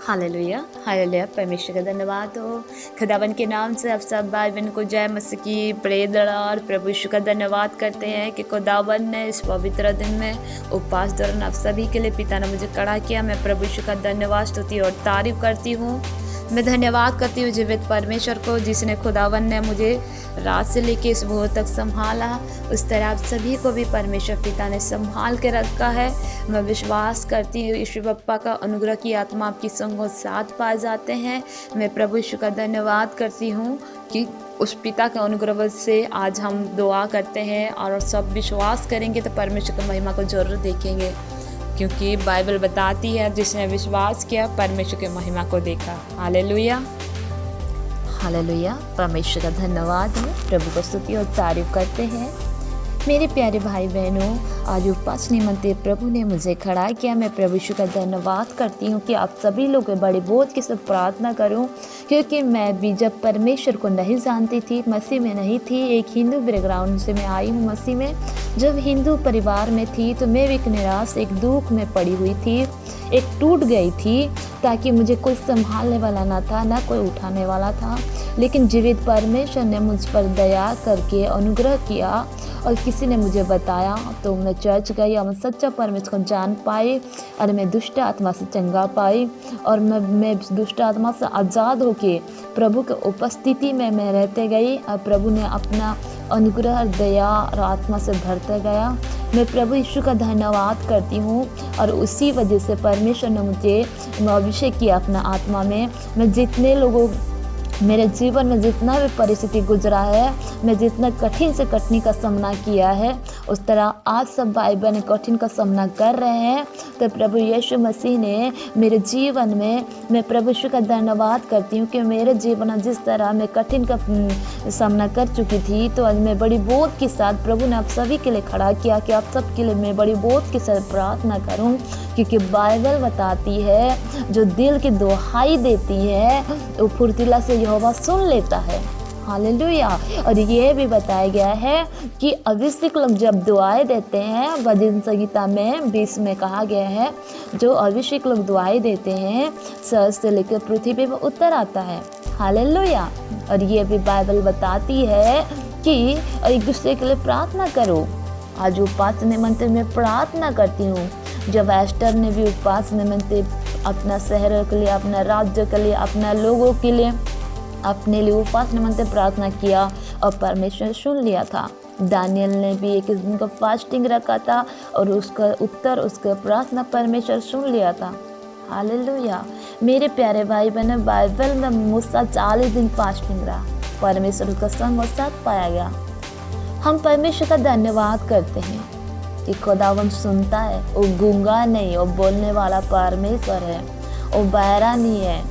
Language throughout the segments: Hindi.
Hallelujah hallelujah. परमेश्वर का धन्यवाद हो। खुदावन के नाम से आप सब भाई बहन को जय मसीह की प्रेरणा और प्रभु यीशु का धन्यवाद करते हैं कि खुदावन ने इस पवित्र दिन में उपवास दौरान आप सभी के लिए पिता ने मुझे खड़ा किया। मैं प्रभु यीशु का धन्यवाद स्तुति और तारीफ करती हूँ। मैं धन्यवाद करती हूँ जीवित परमेश्वर को, जिसने खुदावन ने मुझे रात से लेके इस भोर तक संभाला। उस तरह आप सभी को भी परमेश्वर पिता ने संभाल के रखा है। मैं विश्वास करती हूँ यीशु बप्पा का अनुग्रह की आत्मा आपकी संगों साथ पाए जाते हैं। मैं प्रभु यीशु का धन्यवाद करती हूँ कि उस पिता के अनुग्रह से आज हम दुआ करते हैं और सब विश्वास करेंगे तो परमेश्वर की महिमा को जरूर देखेंगे, क्योंकि बाइबल बताती है जिसने विश्वास किया परमेश्वर की महिमा को देखा। Hallelujah hallelujah. परमेश्वर का धन्यवाद है। प्रभु को स्तुति और तारीफ करते हैं। मेरे प्यारे भाई बहनों, आज उपवास निमंत्रित प्रभु ने मुझे खड़ा किया। मैं प्रभु यीशु का धन्यवाद करती हूँ कि आप सभी लोग बड़े बोझ के साथ प्रार्थना करूँ, क्योंकि मैं भी जब परमेश्वर को नहीं जानती थी, मसीह में नहीं थी, एक हिंदू बैकग्राउंड से मैं आई हूँ मसीह में। जब हिंदू परिवार में थी तो मैं भी एक निराश, एक दुख में पड़ी हुई थी, एक टूट गई थी, ताकि मुझे कोई संभालने वाला ना था, ना कोई उठाने वाला था। लेकिन जीवित परमेश्वर ने मुझ पर दया करके अनुग्रह किया और किसी ने मुझे बताया, तो मैं चर्च गई और मैं सच्चा परमेश्वर को जान पाई और मैं दुष्ट आत्मा से चंगा पाई और मैं दुष्ट आत्मा से आज़ाद होके प्रभु के उपस्थिति में मैं रहते गई और प्रभु ने अपना अनुग्रह दया और आत्मा से भरते गया। मैं प्रभु यीशु का धन्यवाद करती हूँ और उसी वजह से परमेश्वर ने मुझे अभिषेक किया अपना आत्मा में। मैं जितने लोगों मेरे जीवन में जितना भी परिस्थिति गुजरा है, मैं जितना कठिन से कठिन का सामना किया है, उस तरह आज सब भाई बहन कठिन का सामना कर रहे हैं। तो प्रभु यीशु मसीह ने मेरे जीवन में, मैं प्रभु यीशु का धन्यवाद करती हूँ कि मेरे जीवन में जिस तरह मैं कठिन का सामना कर चुकी थी, तो आज मैं बड़ी बोध के साथ प्रभु ने आप सभी के लिए खड़ा किया कि आप सब के लिए मैं बड़ी बोध के साथ प्रार्थना करूँ, क्योंकि बाइबल बताती है जो दिल की दुहाई देती है वो फुर्तीला से यहोवा सुन लेता है। हालेलुया। और ये भी बताया गया है कि अभिषेक लोग जब दुआएं देते हैं, भजन संहिता में 20 में कहा गया है, जो अभिषेक लोग दुआएं देते हैं स्वर्ग से लेकर पृथ्वी पे उत्तर आता है। हालेलुया। और ये भी बाइबल बताती है कि एक दूसरे के लिए प्रार्थना करो। आज उपवास निमंत्रण में प्रार्थना करती हूँ। जब एस्टर ने भी उपवास निमंत्रित अपना शहर के लिए, अपना राज्य के लिए, अपना लोगों के लिए, अपने लिए उपवास निमंत्रित प्रार्थना किया और परमेश्वर सुन लिया था। दानियल ने भी एक दिन का फास्टिंग रखा था और उसका उत्तर, उसका प्रार्थना परमेश्वर सुन लिया था। हालेलुया। मेरे प्यारे भाई बहन, बाइबल में मूसा 40 दिन फास्टिंग रहा, परमेश्वर का संग और साथ पाया गया। हम परमेश्वर का धन्यवाद करते हैं कि खुदावन सुनता है। वो गूंगा नहीं, वो बोलने वाला परमेश्वर है। वो बहरा नहीं है,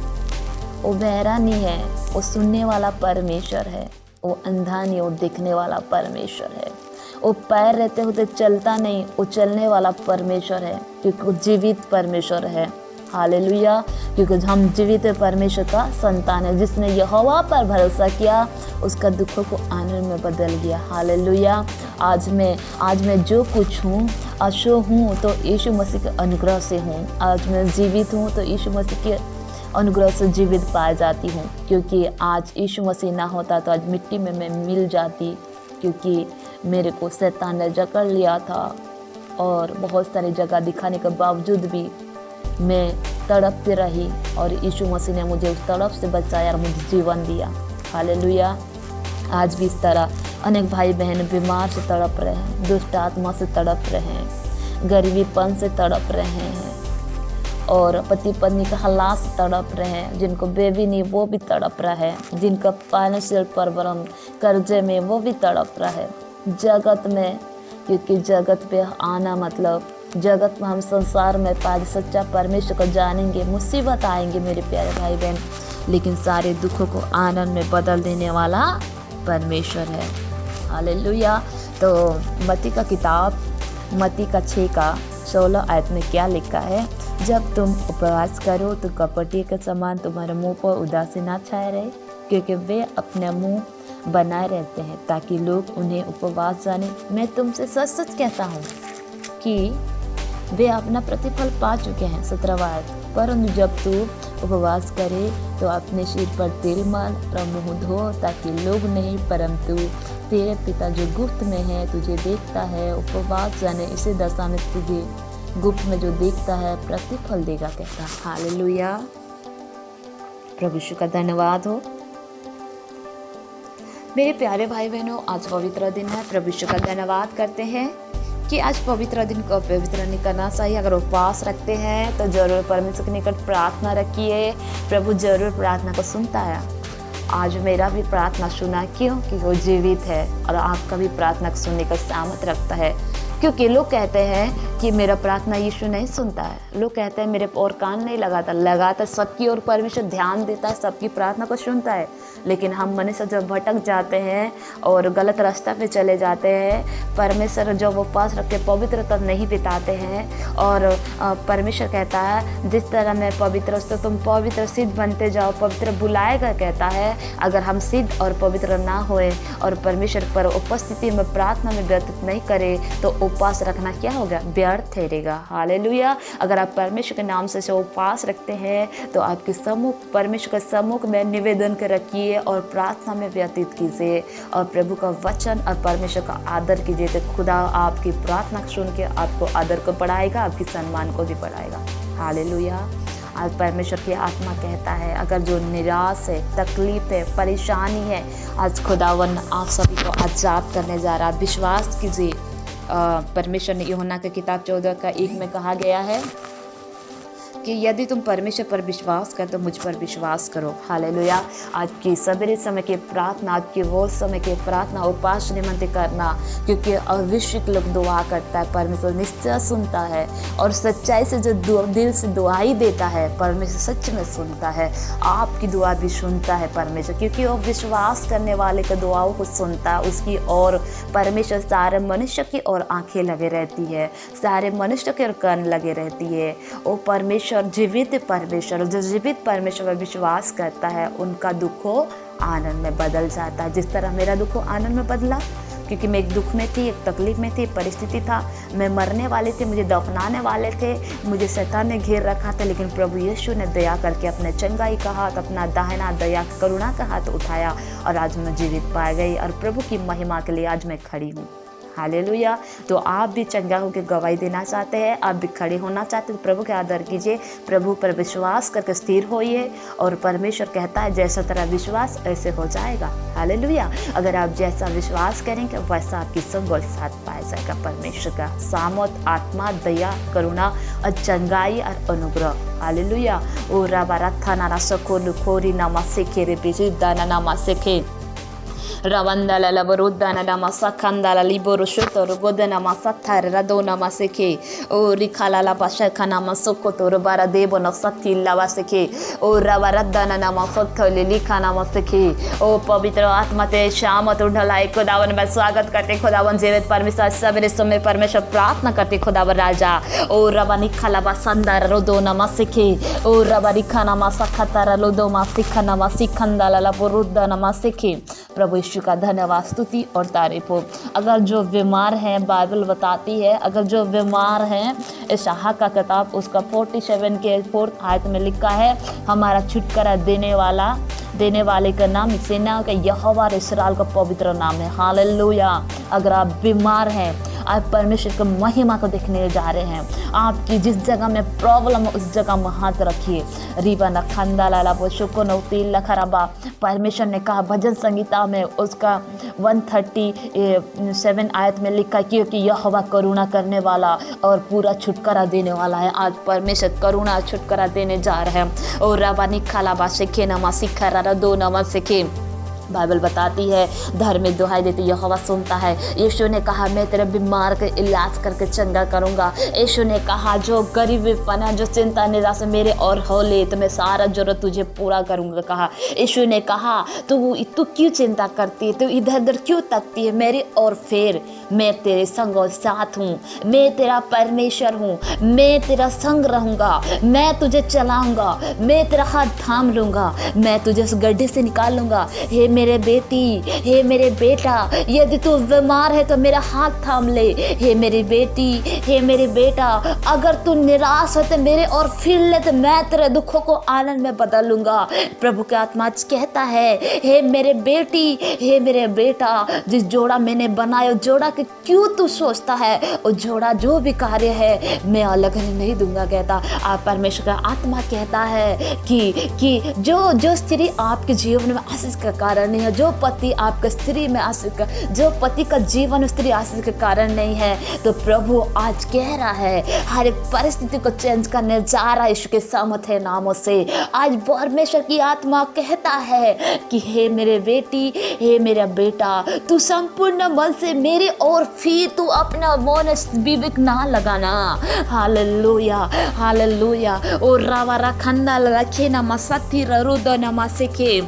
वो बहरा नहीं है, वो सुनने वाला परमेश्वर है। वो अंधा नहीं, वो देखने वाला परमेश्वर है। वो पैर रहते होते चलता नहीं, वो चलने वाला परमेश्वर है, क्योंकि वो जीवित परमेश्वर है। हालेलुया। क्योंकि हम जीवित परमेश्वर का संतान है। जिसने यहोवा पर भरोसा किया उसका दुखों को आनंद में बदल गया। हालेलुया। आज मैं जो कुछ हूँ, अशो हूँ तो यीशु मसीह के अनुग्रह से हूँ। आज मैं जीवित हूँ तो यीशु मसीह के अनुग्रह से जीवित पाई जाती हूँ, क्योंकि आज यीशु मसीह ना होता तो आज मिट्टी में मैं मिल जाती, क्योंकि मेरे को शैतान ने जकड़ लिया था और बहुत सारी जगह दिखाने के बावजूद भी मैं तड़पती रही और यीशु मसीह ने मुझे उस तड़प से बचाया और मुझे जीवन दिया। हालेलुया। आज भी इस तरह अनेक भाई बहन बीमार से तड़प रहे हैं, दुष्ट आत्मा से तड़प रहे हैं, गरीबीपन से तड़प रहे हैं और पति पत्नी का हालात से तड़प रहे हैं। जिनको बेबी नहीं वो भी तड़प रहा है, जिनका फाइनेंशियल प्रॉब्लम कर्जे में वो भी तड़प रहा है। जगत में, क्योंकि जगत पे आना मतलब जगत में हम संसार में पाए सच्चा परमेश्वर को जानेंगे। मुसीबत आएंगे मेरे प्यारे भाई बहन, लेकिन सारे दुखों को आनंद में बदल देने वाला परमेश्वर है। हालेलुया। तो मत्ती का किताब, मत्ती का 6:16 आयत में क्या लिखा है? जब तुम उपवास करो तो कपटी के समान तुम्हारे मुंह पर उदासी ना छाए रहे, क्योंकि वे अपने मुंह बनाए रहते हैं ताकि लोग उन्हें उपवास जाने। मैं तुमसे सच सच कहता हूँ कि वे अपना प्रतिफल पा चुके हैं। 17वां आयत। परंतु जब तू उपवास करे तो अपने सिर पर तेल मल और मुँह धो, ताकि लोग नहीं परंतु तेरे पिता जो गुप्त में है तुझे देखता है। उपवास जाने इसे दशा में तुझे गुप्त में जो देखता है प्रतिफल देगा कहता। हालेलुया, प्रभु यीशु का धन्यवाद हो। मेरे प्यारे भाई बहनों, आज पवित्र दिन है। प्रभु यीशु का धन्यवाद करते हैं कि आज पवित्र दिन को पवित्र नहीं करना चाहिए। अगर उपवास रखते हैं तो जरूर परमेश्वर के निकट प्रार्थना रखिए। प्रभु जरूर प्रार्थना को सुनता है। आज मेरा भी प्रार्थना सुना, क्यों? कि वो जीवित है और आपका भी प्रार्थना सुनने का सामर्थ्य रखता है। क्योंकि लोग कहते हैं कि मेरा प्रार्थना यीशु नहीं सुनता है। लोग कहते हैं मेरे और कान नहीं लगाता सबकी ओर परमेश्वर ध्यान देता है, सबकी प्रार्थना को सुनता है। लेकिन हम मनुष्य जब भटक जाते हैं और गलत रास्ता पे चले जाते हैं, परमेश्वर जब उपवास रख के पवित्रता नहीं बिताते हैं और परमेश्वर कहता है जिस तरह मैं पवित्र तो तुम पवित्र सिद्ध बनते जाओ, पवित्र बुलाएगा कहता है। अगर हम सिद्ध और पवित्र ना होए और परमेश्वर पर उपस्थिति में प्रार्थना में व्यतीत नहीं करें तो उपवास रखना क्या होगा? व्यर्थ ठहरेगा। हालेलुया। अगर आप परमेश्वर के नाम से उपवास रखते हैं तो आपके सम्मुख, परमेश्वर के सम्मुख में निवेदन कर रखिए और प्रार्थना में व्यतीत कीजिए और प्रभु का वचन और परमेश्वर का आदर कीजिए। तो खुदा आपकी प्रार्थना सुन के आपको आदर को बढ़ाएगा, आपकी सम्मान को भी बढ़ाएगा। हालेलुया। आज परमेश्वर की आत्मा कहता है अगर जो निराश है, तकलीफ है, परेशानी है, आज खुदावन आप सभी को आजाद करने जा रहा है। विश्वास कीजिए। परमेश्वर ने यूहन्ना की किताब 14:1 में कहा गया है कि यदि तुम परमेश्वर पर विश्वास कर तो मुझ पर विश्वास करो। हालेलुया। आज की सवेरे समय की प्रार्थना, आज की वो समय की प्रार्थना उपवास निमंत्रित करना, क्योंकि अविश्वासी लोग दुआ करता है, परमेश्वर निश्चय सुनता है और सच्चाई से जो दिल से दुआई देता है परमेश्वर सच में सुनता है। आपकी दुआ भी सुनता है परमेश्वर, क्योंकि वो विश्वास करने वाले के दुआओं को सुनता है। उसकी और परमेश्वर सारे मनुष्य की ओर आंखें लगे रहती है, सारे मनुष्य के ओर कान लगे रहती है। वो परमेश्वर जीवित परमेश्वर, जो जीवित परमेश्वर पर विश्वास करता है उनका दुखों आनंद में बदल जाता है। जिस तरह मेरा दुखों आनंद में बदला, क्योंकि मैं एक दुख में थी, एक तकलीफ में थी, परिस्थिति था, मैं मरने वाले थे, मुझे दफनाने वाले थे, मुझे शैतान ने घेर रखा था, लेकिन प्रभु यीशु ने दया करके अपने चंगाई का हाथ, अपना दाहिना दया करुणा का हाथ उठाया और आज मैं जीवित पा गई और प्रभु की महिमा के लिए आज मैं खड़ी हूँ। हालेलुया। तो आप भी चंगा होकर गवाही देना चाहते हैं, आप भी खड़े होना चाहते हैं तो प्रभु के आदर कीजिए, प्रभु पर विश्वास करके स्थिर होइए और परमेश्वर कहता है जैसा तेरा विश्वास ऐसे हो जाएगा। हालेलुया। अगर आप जैसा विश्वास करेंगे वैसा आपकी संग और साथ पाया जाएगा। परमेश्वर का सामर्थ, आत्मा, दया, करुणा और चंगाई और अनुग्रह। हालेलुया। ओ रबा रथा नारा सको लुखोरी नामा सेखे रे बेजी दाना नामा सेखे Ravandala laborudana namasakandala liboroshoto rogodana masatar radona maseke o rikala la pashakana masokoto robara debo nasati lavaseke o ravaradana namasoto lilikana maseke ओ पवित्र आत्मा ते शाम ढलाई खुदावन में स्वागत करते खुदावन जीवित परमेश्वर सवेरे समय परमेश्वर प्रार्थना करते खुदावन राजा ओ रबानी खलाबा संदार रोदो नमस्के ओ रबारी खाना मासखतारा लोदो मासिखा नमसिखंदाला लबरुद्दा नमस्के। प्रभु यीशु का धन्यवाद, स्तुति और तारीफ हो। अगर जो बीमार हैं, बाइबल बताती है अगर जो बीमार हैं, इशाहा का किताब उसका 47 के 4th आयत में लिखा है हमारा छुटकारा देने वाले का नाम सेना का यहोवा इस्राएल का पवित्र नाम है। हालेलुया। अगर आप बीमार हैं, आप परमेश्वर की महिमा को देखने जा रहे हैं, आपकी जिस जगह में प्रॉब्लम है उस जगह में हाथ रखिए। रिबा न खंदा लाला शुको नौतील लखराबा। परमेश्वर ने कहा भजन संगीता में उसका 137 आयत में लिखा क्योंकि यहोवा करुणा करने वाला और पूरा छुटकारा देने वाला है। आज परमेश्वर करुणा छुटकारा देने जा रहे हैं। और रबानी खालाबा सीखे नमा सीखा रा दो नमा सीखे। बाइबल बताती है धार्मिक दुहाई देती यहोवा सुनता है। यीशु ने कहा मैं तेरे बीमार का इलाज करके चंगा करूंगा। यीशु ने कहा जो गरीब पना जो चिंता निराश मेरे और हो ले तो मैं सारा जरूरत तुझे पूरा करूंगा। कहा यीशु ने कहा तू क्यों चिंता करती है, तू इधर उधर क्यों तकती है मेरी और फिर मैं तेरे संग और साथ हूँ, मैं तेरा परमेश्वर हूँ, मैं तेरा संग रहूँगा, मैं तुझे चलाऊँगा, मैं तेरा हाथ थाम लूँगा, मैं तुझे उस गड्ढे से निकाल लूँगा। हे मेरे बेटी, हे मेरे बेटा, यदि तू बीमार है तो मेरा हाथ थाम ले। हे मेरी बेटी, हे मेरे बेटा, अगर तू निराश है तो मेरे और फिर ले तो मैं तेरे दुखों को आनंद में बदल लूंगा। प्रभु की आत्मा कहता है, हे मेरे बेटी, हे मेरे बेटा, जिस जोड़ा मैंने बनाया जोड़ा के क्यों तू सोचता है? वो जोड़ा जो भी कार्य है मैं अलग नहीं दूंगा कहता। आप परमेश्वर का आत्मा कहता है कि जो स्त्री आपके जीवन में आशीष का कारण नहीं है, जो पति आपके स्त्री में आशीष का, जो पति का जीवन स्त्री आशीष के कारण नहीं है, तो प्रभु आज कह रहा है हर एक परिस्थिति को चेंज करने जा रहा है यीशु के सामर्थ्य नामों से। आज परमेश्वर की आत्मा कहता है कि हे मेरे बेटी, हे मेरा बेटा, तू संपूर्ण मन से मेरी और फिर तू अपना मन विवेक ना लगाना। Hallelujah, hallelujah. ओ रावा रखंदा रखे ना मसती रुदो ना मसेके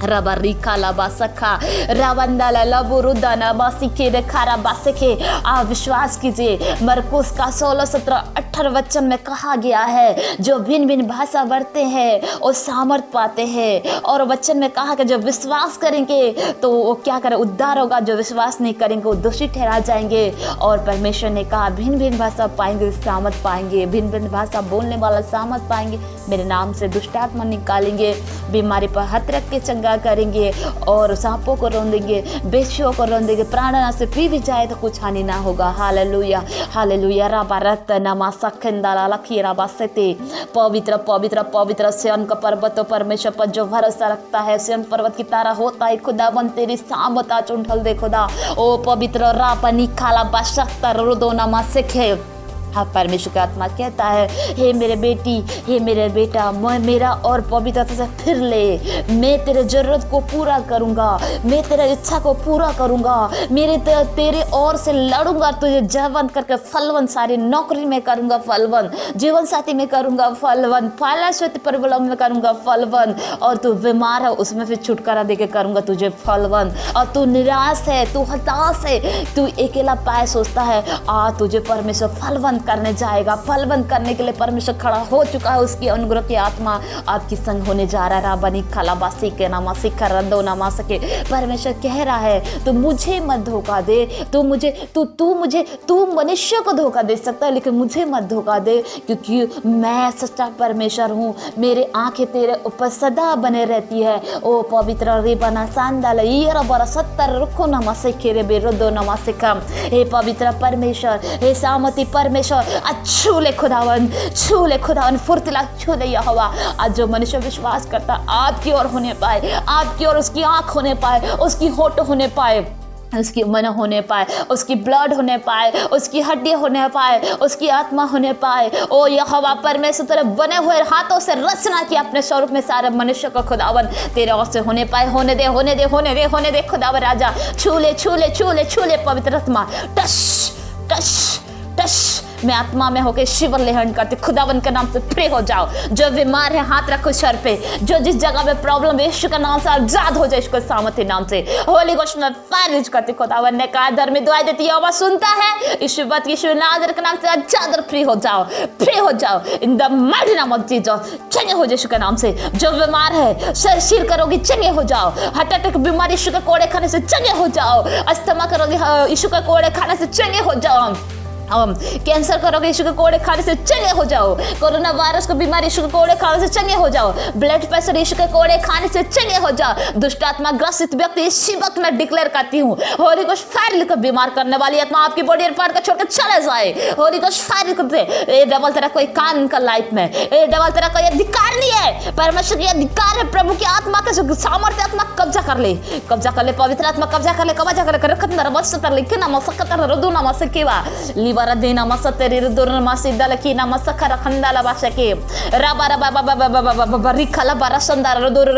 रबरिका लबासखा रवंदला लबुरुदना बासिके रेखारा बासिके। आप विश्वास कीजिए, मरकुस का 16-17-18 वचन में कहा गया है जो भिन्न भिन्न भाषा बढ़ते हैं वो सामर्थ पाते हैं। और वचन में कहा कि जो विश्वास करेंगे तो वो क्या करें, उद्धार होगा। जो विश्वास नहीं करेंगे वो दोषी ठहरा जाएंगे। और परमेश्वर ने कहा भिन्न भिन्न भाषा पाएंगे सामर्थ पाएंगे, भिन्न भिन्न भाषा बोलने वाला सामर्थ पाएंगे, मेरे नाम से दुष्ट आत्मा निकालेंगे, बीमारी पर हाथ रख के चंगा करेंगे, और सांपों को रौंदेंगे, बेचियों को रौंदेंगे, प्राणनाश से पी भी जाए तो कुछ हानि ना होगा। Hallelujah, hallelujah. राबारत नमा सखंदाला लखीरा बासते। पवित्र पवित्र पवित्र सिय्योन का पर्वत परमेश्वर पर जो भरोसा रखता है, सिय्योन पर्वत की तारा होता है खुदाबंद तेरी सामता चुंठल दे खुदा। ओ पवित्र रापनी खाला बाशक्ता रोदो नमा सखे। हाँ, परमेश्वर का आत्मा कहता है, हे मेरे बेटी, हे मेरे बेटा, मैं मेरा और पवित्रता से फिर ले। मैं तेरे जरूरत को पूरा करूँगा, मैं तेरे इच्छा को पूरा करूँगा, तेरे और से लड़ूंगा, तुझे जवान करके फलवन, सारी नौकरी में करूँगा फलवन, जीवन साथी में करूँगा फलवन, फालाश्वत परिवार में करूँगा फलवन, और तू बीमार है उसमें फिर छुटकारा देके करूँगा तुझे फलवन। और तू निराश है, तू हताश है, तू अकेला पाए सोचता है, तुझे परमेश्वर फलवन करने जाएगा। फलबंद करने के लिए परमेश्वर खड़ा हो चुका है। उसकी अनुग्रह की आत्मा आपकी संग होने जा रहा है। राबनी खलाबासी के नामा सिखा रंदो नामा सके। परमेश्वर कह रहा है तो मुझे मत धोखा दे, तू मनुष्य को धोखा दे सकता है लेकिन मुझे मत धोखा दे, क्योंकि मैं सच्चा परमेश्वर हूँ। मेरे आंखें तेरे ऊपर सदा बने रहती है। ओ पवित्र रे बना सांदाल ये बड़ा 70 रुखो नामा सिखे रे बेरोदो नामा सिखा। हे पवित्र परमेश्वर, हे सामती परमेश्वर, छू ले खुदावन, छू ले खुदावन, फुर्तीला छू ले यहोवा। आज जो मनुष्य विश्वास करता आपकी ओर होने पाए, आपकी ओर उसकी आंख होने पाए, उसकी होठ होने पाए, उसकी मन होने पाए, उसकी ब्लड होने पाए, उसकी हड्डी होने पाए, उसकी आत्मा होने पाए। ओ यहोवा परमेश्वर तेरे बने हुए हाथों से रचना किया अपने स्वरूप में सारे मनुष्य को खुदावन तेरे ओर से होने पाए। होने दे, होने दे, होने दे, होने दे खुदावन राजा। छू ले, छू ले, छू ले, छू ले पवित्र आत्मा। Touch touch touch. मैं आत्मा में होकर शिवर लेहन करती खुदावन के नाम से फ्री हो जाओ। जो बीमार है हाथ रखो सर पे, जो जिस जगह में प्रॉब्लम है यीशु के नाम से आजाद हो जाए, इसको सामर्थ्य नाम से होली गोस्ट में फारिज करती। खुदावन ने कहा धर्मी दुआएं देती है, आवाज सुनता है। यीशु बात यीशु नाजर के नाम से आजाद और फ्री हो जाओ, फ्री हो जाओ in the mighty name of Jesus. चंगे हो जाओ यीशु के नाम से। जो बीमार है सिर करोगी चंगे हो जाओ। हार्ट अटैक बीमारी यीशु के कोड़े खाने से चंगे हो जाओ। अस्थमा करोगी यीशु के कोड़े खाने से चंगे हो जाओ। कैंसर करोगे यीशु के कोड़े खाने से चंगे हो जाओ। कोरोना वायरस को बीमारी यीशु के कोड़े खाने से चंगे हो जाओ। ब्लड प्रेशर यीशु के कोड़े खाने से चंगे हो जाओ। दुष्ट आत्मा ग्रसित व्यक्ति इसी वक्त मैं डिक्लेयर करती हूँ, होली गोस्ट फायर लेकर बीमार करने वाली आत्मा आपकी बॉडी पार्ट का छोड़कर चले जाए। होली गोस्ट फायर करते। ये डबल तेरा कोई काम इनका लाइफ में, ये डबल तेरा कोई अधिकार नहीं है। परमेश्वर की अधिकार है, प्रभु की आत्मा के सामर्थ्य आत्मा कब्जा कर ले, कब्जा कर ले, पवित्र आत्मा कब्जा कर ले, कब्जा कर ले। रखत नरवस्तर लेके ना मसकतर रदू ना मसकेवा वरदीना मसतरी दुर्नमासी दलकी ना मसखर खंडाला बाशके रबा रबा बाबा रिखला बरसंदार दुर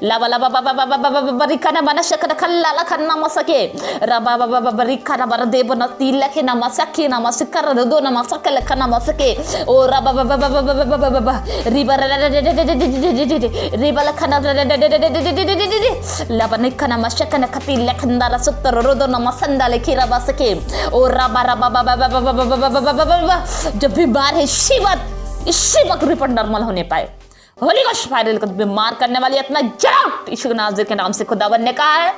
लबा लबा बाबा रिखना मनशकर खल्ला लखना मसके रबा बाबा रिखना बरदेब नती लखना मसके ना मसकर दो ना मसके लखना मसके ओ रबा बाबा रिबर रिबा लखना लबा निखना मसकना खती लखंदारा सुतर रोदो ना मसंदा लेखिरा बसके ओ रबा रबा जो बीमार है इसी वक्त रिपोर्ट नॉर्मल होने पाए। होली गोस्ट फायर बीमार करने वाली आत्मा गेट आउट यीशु नाज़र के नाम से। खुदावन ने कहा है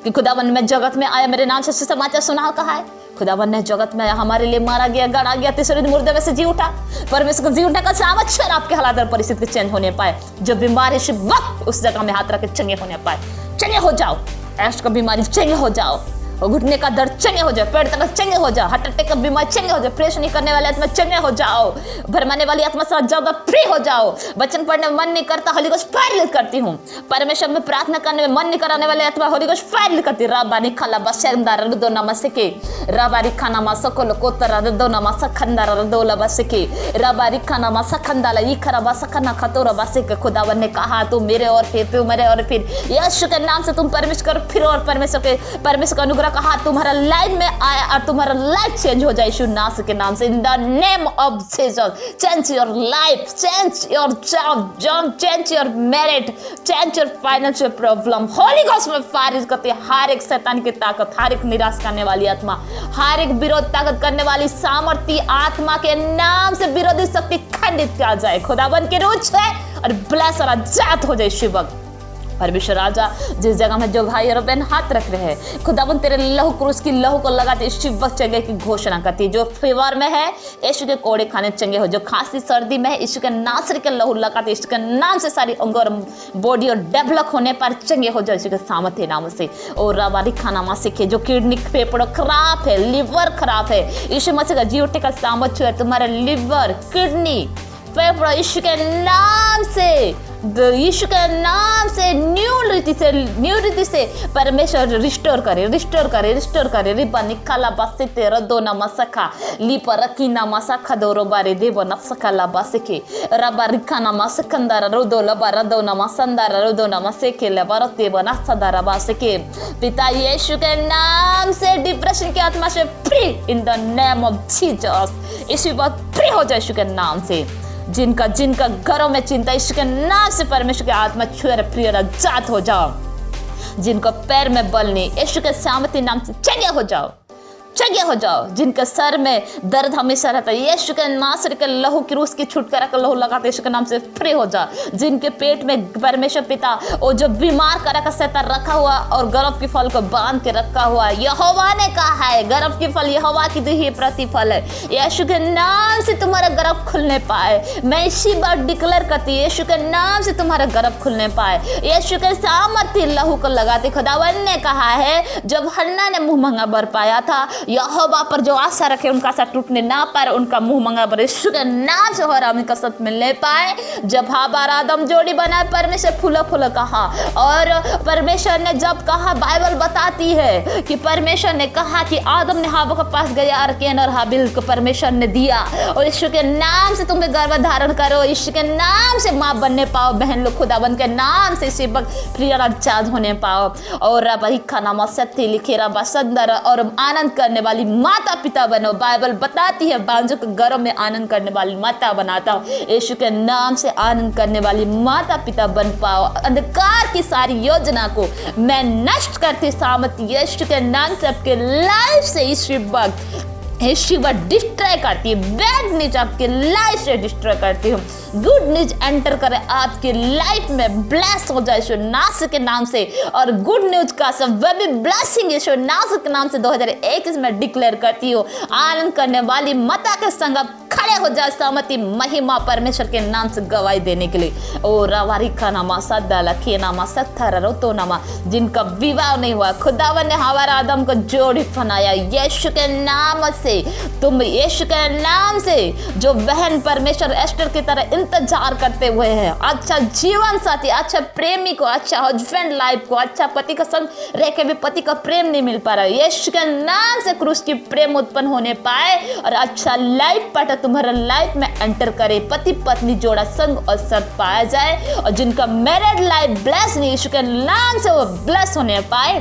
कि खुदावन में जगत में आया, मेरे नाम से सुसमाचार सुनाओ कहा है। खुदावन ने जगत में आया, हमारे लिए मारा गया, गड़ा गया, तीसरे दिन मुर्दे में से जी उठा। परमेश्वर को जी उठने का सामर्थ्य आपके हालात और परिस्थिति चेंज होने पाए। जो बीमार है वक्त उस जगह में हाथ रख के चंगे होने पाए। चंगे हो जाओ, ऐश का बीमारी चंगे हो जाओ, घुटने का दर्द चंगे हो जाओ, पेट तक चंगे हो जाओ, हार्ट अटैक का बीमारी चंगे हो जाओ, प्रेस नहीं करने वाले आत्मा चंगे हो जाओ, भरमाने वाली आत्मा से ज्यादा फ्री हो जाओ। वचन पढ़ने में मन नहीं करता, होली गोस्ट फायर करती हूँ। परमेश्वर में प्रार्थना करने में मन नहीं कराने वाले आत्मा होली गोस्ट फायर करती। रबानी खाला बसेंदार रदो नमस्के रबारी खाना मासको कोतरा रदो नमस खंदार रदो लबसके रबारी खाना मासा खंदाला ई खराबा सखना खतोरा बसके। खुदावन ने कहा तू मेरे और फिर मेरे और फिर यीशु के नाम से तुम परमेश्वर फिर और परमेश्वर का अनुग्रह कहा तुम्हारा लाइफ में आया और तुम्हारा लाइफ चेंज हो जाए यीशु नासरी के नाम से। In the name of Jesus change your life, change your job, change your marriage, change your financial problem. Holi ghost में फायर करते हर एक शैतान की ताकत, हर एक निराश करने वाली आत्मा, हर एक विरोध ताकत करने वाली सामर्थ्य आत्मा के नाम से विरोधी शक्ति खंडित किया जाए। खुदावन के रूच है और ब्लेस और आजाद हो जाए शिवक। परमेश्वर राजा जिस जगह में जो भाई और बहन हाथ रख रहे हैं, खुदावन तेरे लहू क्रूस की लहू को लगाते शिवक चंगे की घोषणा करती है। जो फीवर में है यीशु के कोड़े खाने चंगे हो, जो खांसी सर्दी में है यीशु के नासरी के लहू लगाते यीशु के नाम से सारी अंग और बॉडी और डेवलप होने पर चंगे हो जाए यीशु के सामर्थ्य नाम से। और रवारी खाना मां सीखे जो किडनी फेफड़ों खराब है, लिवर खराब है, यीशु मसीह का जी उठने का सामर्थ्य है। तुम्हारे लिवर, किडनी, फेफड़ा यीशु के नाम से, यीशु के नाम से न्यू रीति से परमेश्वर रिस्टोर करे। रिबा निकाला बसते रदो न मसखा लिपा रकीना मसखा दोरो बारे देव नफसका ला बसके रबा रिखाना मसकंदार रदो लबा रदो न मसंदार रदो न मसके लबरते बना सदार बसके। पिता यीशु के नाम से डिप्रेशन की आत्मा से free in the name of Jesus. इसी बात फ्री हो जाए यीशु के नाम से। जिनका घरों में चिंता यीशु के नाम से परमेश्वर की आत्मा छुए प्रिय आजाद हो जाओ। जिनको पैर में बल नहीं यीशु के सामर्थ्य नाम से चंगे हो जाओ। जिनके सर में दर्द हमेशा रहता है यीशु के नासरी के लहू की रूस की छुटकारा का लहू लगाते यीशु के नाम से फ्री हो जा। जिनके पेट में परमेश्वर पिता वो जो बीमार करा का शैतान रखा हुआ और गर्भ के फल को बांध के रखा हुआ, यहोवा ने कहा है गर्भ के फल यहोवा की दी हुई प्रतिफल है। यीशु के नाम से तुम्हारा गर्भ खुलने पाए। मैं इसी बात डिक्लेयर करती हूँ यीशु के नाम से तुम्हारा गर्भ खुलने पाए। यीशु के सामर्थ्य लहू को लगाते खुदावन ने कहा है जब हन्ना ने मुंह मंगा बर पाया था, यहोवा पर जो आशा रखे उनका आशा टूटने ना पाए, उनका मुंह मंगा बर यीशु के नाम से हो रहा उनका सत मिलने पाए। जब हाबार आदम जोड़ी बनाए परमेश्वर फूला कहा, और परमेश्वर ने जब कहा बाइबल बताती है कि परमेश्वर ने कहा कि आदम ने हवा के पास गया और कैन और हाबिल को परमेश्वर ने दिया और यीशु के नाम से तुम्हें गर्भ धारण करो, यीशु के नाम से माँ बनने पाओ, बहन लोग खुदाबंद के नाम से इसी वक्त प्रिय आजाद होने पाओ। और खाना सत्य लिखे रबा सुंदर और आनंद करने वाली माता पिता बनो। बाइबल बताती है बांझों के घरों में आनंद करने वाली माता बनाता हूँ। यीशु के नाम से आनंद करने वाली माता पिता बन पाओ। अंधकार की सारी योजना को मैं नष्ट करती सामत यीशु के नाम से आपके लाइफ से इसी वक्त डिस्ट्रॉय करती है। बैड न्यूज आपके लाइफ से डिस्ट्रॉय करती हूँ। गुड न्यूज एंटर करे आपके लाइफ में, ब्लेस हो जाए यीशु नासरी के नाम से। और गुड न्यूज का सब वह भी ब्लेसिंग यीशु नासरी के नाम से 2021 में डिक्लेयर करती हूँ। आनंद करने वाली माता के संग खड़े हो जाए सहमति महिमा परमेश्वर के नाम से गवाही देने के लिए। ओ रवारी खाना मासा दाला खेना मासा थरा तो नमा जिनका विवाह नहीं हुआ खुदावन ने हमारा आदम को जोड़ी बनाया यीशु के नाम से। तुम यीशु के नाम से जो बहन परमेश्वर एस्टर की तरह इंतजार करते हुए हैं, अच्छा जीवन साथी, अच्छा प्रेमी को, अच्छा हस्बैंड लाइफ को, अच्छा पति का संग रह के भी पति का प्रेम नहीं मिल पा रहा, यीशु के नाम से क्रूस की प्रेम उत्पन्न होने पाए और अच्छा लाइफ पार्टनर तुम्हारा लाइफ में एंटर करे, पति पत्नी जोड़ा संग और साथ पाया जाए। और जिनका मैरिड लाइफ ब्लेस नहीं यीशु के नाम से वो ब्लेस होने पाए।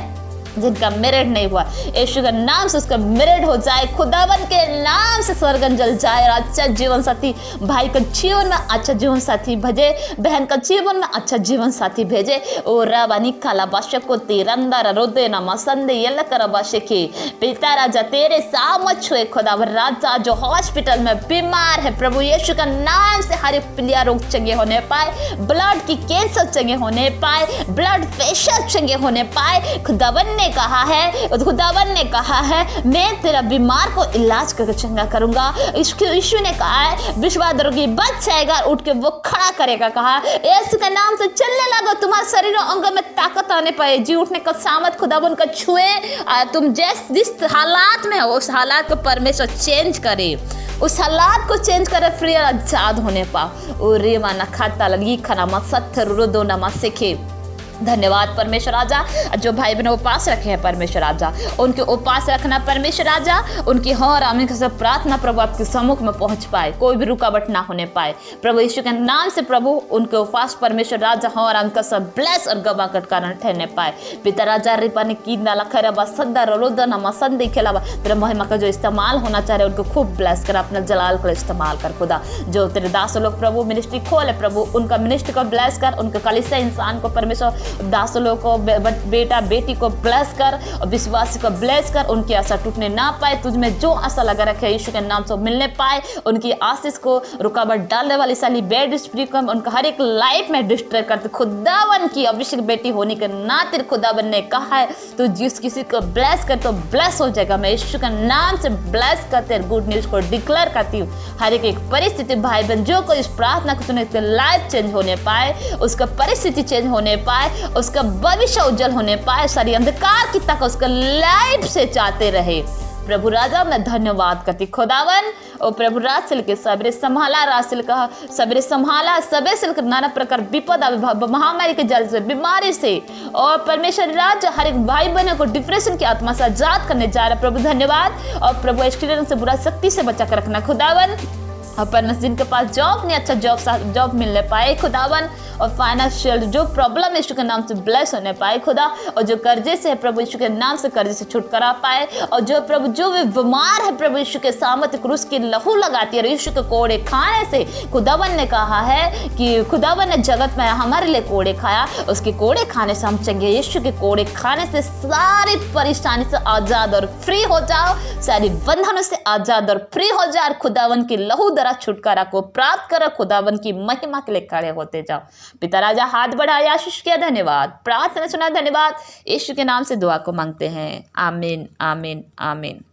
जिनका मेरिट नहीं हुआ, यीशु के नाम से उसका मेरिट हो जाए। खुदावन के नाम से स्वर्गन जल जाए और अच्छा जीवन साथी भाई का जीवन में अच्छा जीवन साथी भेजे, बहन का जीवन में अच्छा जीवन साथी भेजे। ओ रबानी काला बाशा को तिरंदर रोदे ना मसंदे येला कर बाशे की पिता राजा तेरे सामत छुए खुदावन राजा जो हॉस्पिटल में बीमार है प्रभु यीशु का नाम से हर एक पीलिया रोग चंगे होने पाए, ब्लड की कैंसर चंगे होने पाए, ब्लड प्रेशर चंगे होने पाए। खुदावन ने कहा है मैं तेरा बीमार को इलाज करके चंगा करूंगा। यीशु ने कहा है विश्वास रोगी बच जाएगा, उठ के वो खड़ा करेगा। कहा यीशु के नाम से चलने लगो, तुम्हारे शरीर और अंग में ताकत आने पाए, जी उठने का सामर्थ खुदावन का छुए। तुम जिस हालात में हो उस हालात को परमेश्वर चेंज करे, उस हालात को चेंज करे, फ्री और आजाद होने पाओ। ओ रे माना खाता लगी खाना मसत्थर रोदो नमा सीखे। धन्यवाद परमेश्वर राजा, जो भाई बहन उपास रखे हैं परमेश्वर राजा, उनके उपास रखना परमेश्वर राजा, उनकी हर आमीन का सब प्रार्थना प्रभु आपके सम्मुख में पहुंच पाए, कोई भी रुकावट ना होने पाए प्रभु यीशु के नाम से। प्रभु उनके उपास परमेश्वर राजा हर आमीन का सब ब्लेस और गवाह का कारण ठहरने पाए। पिता राजा रिपाने की नाला खरबा सद्दा रोदना मसंदी खिलावा तेरे महिमा का जो इस्तेमाल होना चाह रहे उनको खूब ब्लेस कर, अपना जलाल कर इस्तेमाल कर खुदा। जो तेरे दास लोग प्रभु मिनिस्ट्री खोले प्रभु, उनका मिनिस्ट्री को ब्लेस कर, उनके कलीसिया इंसान को परमेश्वर दासों को बेटा बेटी को ब्लेस कर और विश्वासी को ब्लेस कर, उनकी आशा टूटने ना पाए, तुझ में जो आशा लगा रखे यीशु के नाम से मिलने पाए, उनकी आशीष को रुकावट डालने वाली साली बैड स्पिरिट को उनका हर एक लाइफ में डिस्ट्रॉय करते। खुदावन की अभिषेक बेटी होने के नाते खुदावन ने कहा है तू जिस किसी को ब्लेस कर तो ब्लेस हो जाएगा। मैं यीशु के नाम से ब्लेस करते गुड न्यूज को डिक्लेयर करती हूँ। हर एक परिस्थिति भाई बहन जो कोई इस प्रार्थना को सुने लाइफ चेंज होने पाए, उसका परिस्थिति चेंज होने पाए, उसका भविष्य उज्जवल होने पाए, सारी अंधकार की तक उसका लाइफ से चाहते रहे। प्रभु राजा मैं धन्यवाद करती खुदावन। और प्रभु राज के सबरे संभाला रासिल का सबरे संभाला सबे सिल नाना प्रकार विपदा महामारी के जल से बीमारी से और परमेश्वर राज हर एक भाई बहनों को डिप्रेशन की आत्मा से आजाद करने जा रहा है प्रभु धन्यवाद। और प्रभु एक्सीडेंट से बुरा शक्ति से बचा कर रखना खुदावन। और परमेश्वर जिनके पास जॉब नहीं अच्छा जॉब मिलने पाए खुदावन, और फाइनेंशियल जो प्रॉब्लम यीशु के नाम से ब्लेस होने पाए खुदा, और जो कर्जे से है प्रभु यीशु के नाम से कर्जे से छुटकारा पाए, और जो प्रभु जो भी बीमार है प्रभु यीशु के सामने क्रूस की लहू लगाती है यीशु के कोड़े खाने से। खुदावन ने कहा है कि खुदावन ने जगत में हमारे लिए कोड़े खाया, उसके कोड़े खाने से हम चंगे। यीशु के कोड़े खाने से सारी परेशानी से आजाद और फ्री हो जाओ, सारी बंधनों से आजाद और फ्री हो जाओ। खुदावन की लहू द्वारा छुटकारा को प्राप्त करो, खुदावन की महिमा के लिए खड़े होते जाओ। पिता राजा हाथ बढ़ाया, आशीष किया, धन्यवाद, प्रार्थना सुना, धन्यवाद। यीशु के नाम से दुआ को मांगते हैं, आमीन आमीन आमीन।